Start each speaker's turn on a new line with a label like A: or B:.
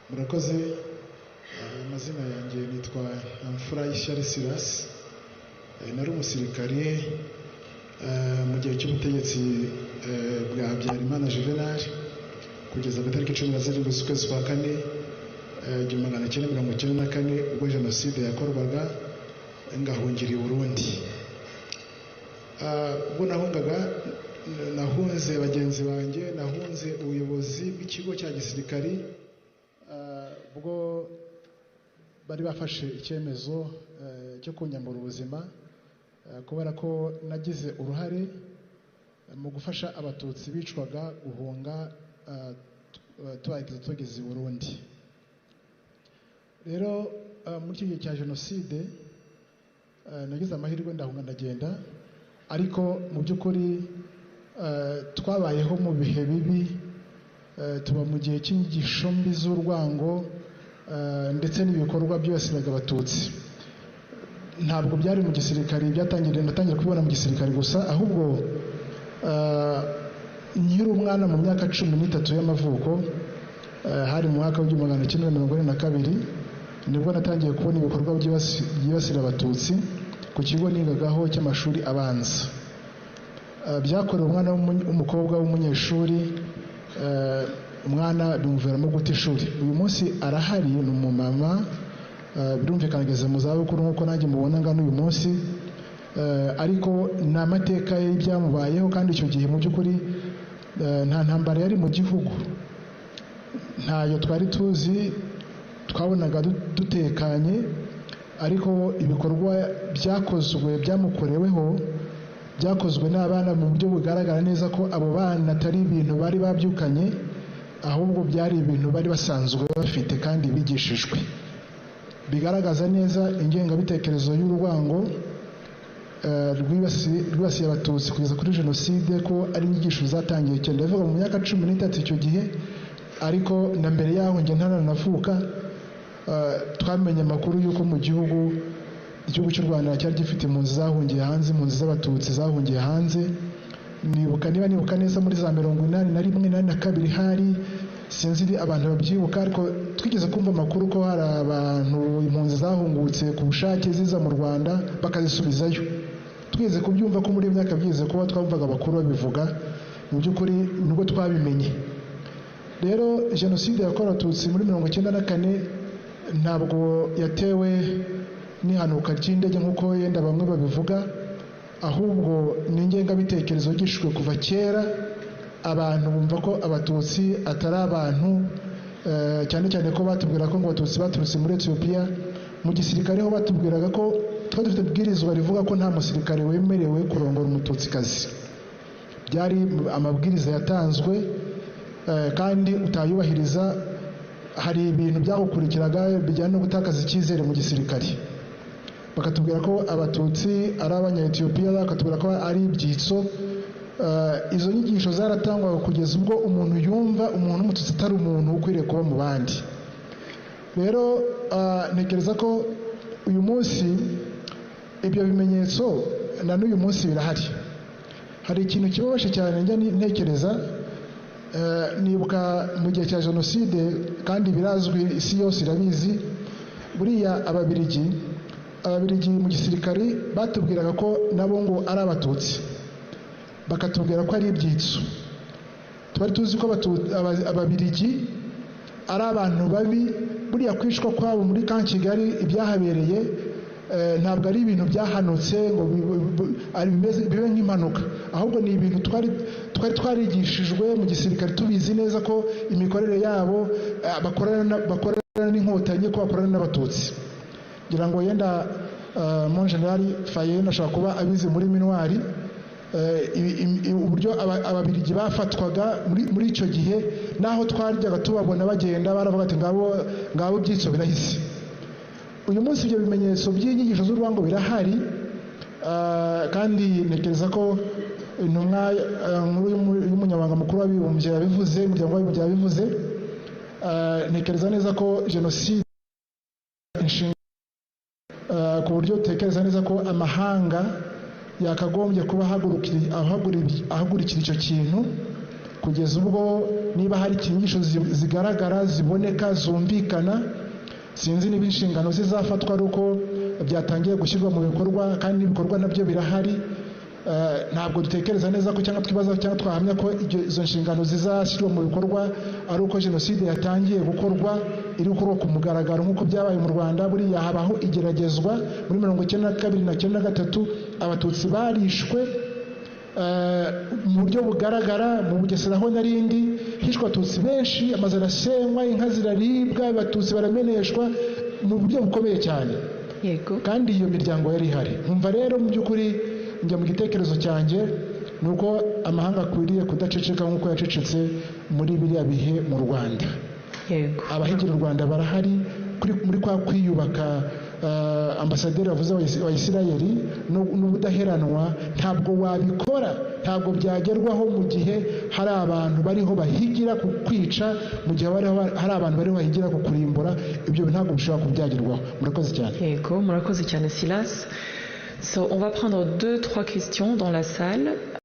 A: Murakoze. Amazina yanjye nitwa Amfura Ishyari Silas. Nari umusirikare mu gihe cy'ubutegetsi bwa Habyarimana Juvenal kugeza ku itariki 17 z'ukwezi kwa kane 1994 ubwo jenoside yakorwaga ngahungira i Burundi. Ubwo nahungaga nahunze bagenzi banjye, nahunze ubuyobozi bw'ikigo cya gisirikari ubwo bari bafashe icyemezo cyo kunyambura ubuzima kubera ko nagize uruhare mu gufasha abatutsi bicwaga guhunga tugeze i Burundi. Rero muri iki gihe cya jenoside nagize amahirwe ndahunga ndagenda, ariko mu by'ukuri twabayeho mu bihe bibi, tuba mu gihe cy'inyigisho mbi z'urwango ndetse n'ibikorwa byibasiraga abatutsi. Ntabwo byari mu gisirikare natangiye kubibona mu gisirikare gusa, ahubwo nkiri umwana mu myaka 13 y'amavuko, hari mu mwaka w'1942 nibwo natangiye kubona ibikorwa byibasira abatutsi ku kigo nigagaho cy'amashuri abanza. Byakorewe umwana w'umukobwa w'umunyeshuri, umwana bimuviramo guta ishuri. Uyu munsi arahari, ni umumama, birumvikana ageze mu zabukuru nk'uko nanjye mubona ngana uyu munsi, ariko ni amateka y'ibyamubayeho. Kandi icyo gihe mu by'ukuri nta ntambara yari mu gihugu, ntayo twari tuzi, twabonaga dutekanye, ariko ibikorwa byakozwe byamukoreweho byakozwe n'abana mu buryo bugaragara neza ko abo bana atari ibintu bari babyukanye, ahubwo byari ibintu bari basanzwe bafite kandi bigishijwe, bigaragaza neza ingengabitekerezo y'urwango rwibasiye abatutsi kugeza kuri jenoside, ko ari inyigisho zatangiye cyane ndavuga mu myaka 13 icyo gihe. Ariko na mbere yaho njye ntaranavuka twamenye amakuru y'uko mu gihugu cy'u Rwanda cyari gifite impunzi zahungiye hanze, impunzi z'abatutsi zahungiye hanze. Nibuka neza muri za 81 na 82 hari, sinzi abantu babyibuka, ariko twigeze kumva amakuru ko hari abantu impunzi zahungutse ku bushake ziza mu Rwanda bakazisubizayo. Twigeze kubyumva ko muri myaka byize kuba twumvaga abakuru babivuga, mu by'ukuri nubwo twabimenye. Rero jenoside yakorewe abatutsi muri 1994 ntabwo yatewe n'ihanuka ry'indege nk'uko yenda bamwe babivuga, ahubwo ni ingengabitekerezo yigishijwe kuva kera. Abantu bumva ko abatutsi atari abantu, cyane cyane ko batubwira ko ngo abatutsi baturutse muri Ethiopia. Mu gisirikare ho batubwiraga ko twari dufite ibwirizwa rivuga ko nta musirikare wemerewe kurongora umututsikazi. Byari amabwiriza yatanzwe, kandi utayubahiriza hari ibintu byagukurikiraga bijyana no gutakaza icyizere mu gisirikare. Bakatubwira ko abatutsi ari abanya-Ethiopia, bakatubwira ko ari ibyitso. Izo nyigisho zaratangwaga kugeza ubwo umuntu yumva umuntu umututsi atari umuntu ukwiriye kuba mu bandi. Rero ntekereza ko uyu munsi ibyo bimenyetso na n'uyu munsi birahari. Hari ikintu kibabaje cyane njya ntekereza, nibuka mu gihe cya jenoside, kandi birazwi, isi yose irabizi, buriya ababirigi mu gisirikari batubwiraga ko nabo ngo ari abatutsi, bakatubwira ko ari ibyitso. Twari tuzi ko ababirigi ari abantu babi. Buriya kwicwa kwabo muri ka Kigali ibyahabereye ntabwo ari ibintu byahanutse ngo bibe nk'impanuka, ahubwo ni ibintu twari twarigishijwe mu gisirikare, tubizi neza ko imikorere yabo bakorana n'inkotanyi, ko bakorana n'abatutsi. Ngira ngo yenda mon general Faye ashobora kuba abizi muri minwari, uburyo ababirigi bafatwaga muri icyo gihe, naho twaryaga tubabona bagenda baravuga ati ngabo byitso birahise. Uyu munsi ibyo bimenyetso by'inyigisho z'urwango birahari, kandi ntekereza ko intumwa nkuru y'umunyamabanga mukuru w'abibumbye yabivuze, umuryango w'abibumbye yabivuze. Ntekereza neza ko jenoside ku buryo utekereza neza ko amahanga yakagombye kuba ahagurukira icyo kintu, kugeza ubwo niba hari inyigisho zigaragara ziboneka zumvikana, sinzi niba inshingano zizafatwa ari uko byatangiye gushyirwa mu bikorwa kandi n'ibikorwa nabyo birahari. Ntabwo dutekereza neza ko cyangwa twibaza cyangwa twahamya ko izo nshingano zizashyirwa mu bikorwa ari uko jenoside yatangiye gukorwa, iri gukorwa ku mugaragaro nk'uko byabaye mu Rwanda. Buriya habaho igeragezwa muri 1992 na 1993 abatutsi barishwe mu buryo bugaragara. Mu Bugesera ho narindi hishwe abatutsi benshi, amazu arasenywa, inka ziraribwa, abatutsi barameneshwa mu buryo bukomeye cyane.
B: Yego.
A: Kandi iyo miryango yari ihari. Nkumva rero mu by'ukuri njya mu gitekerezo cyanjye nuko amahanga akwiriye kudaceceka nk'uko yacecetse muri biriya bihe mu Rwanda.
B: Yego.
A: Abahigira u Rwanda barahari muri kwa kwiyubaka. Ambasaderi wavuze wa Isirayeli n'ubudaheranwa ntabwo wabikora, ntabwo byagerwaho mu gihe hari abantu bariho bahigira ku kwica, mu gihe hari abantu bariho bahigira ku kurimbura. Ibyo ntabwo bishobora kubyagerwaho. Murakoze cyane.
B: Yego, murakoze cyane Silas. So, on va prendre 2-3 questions dans la salle.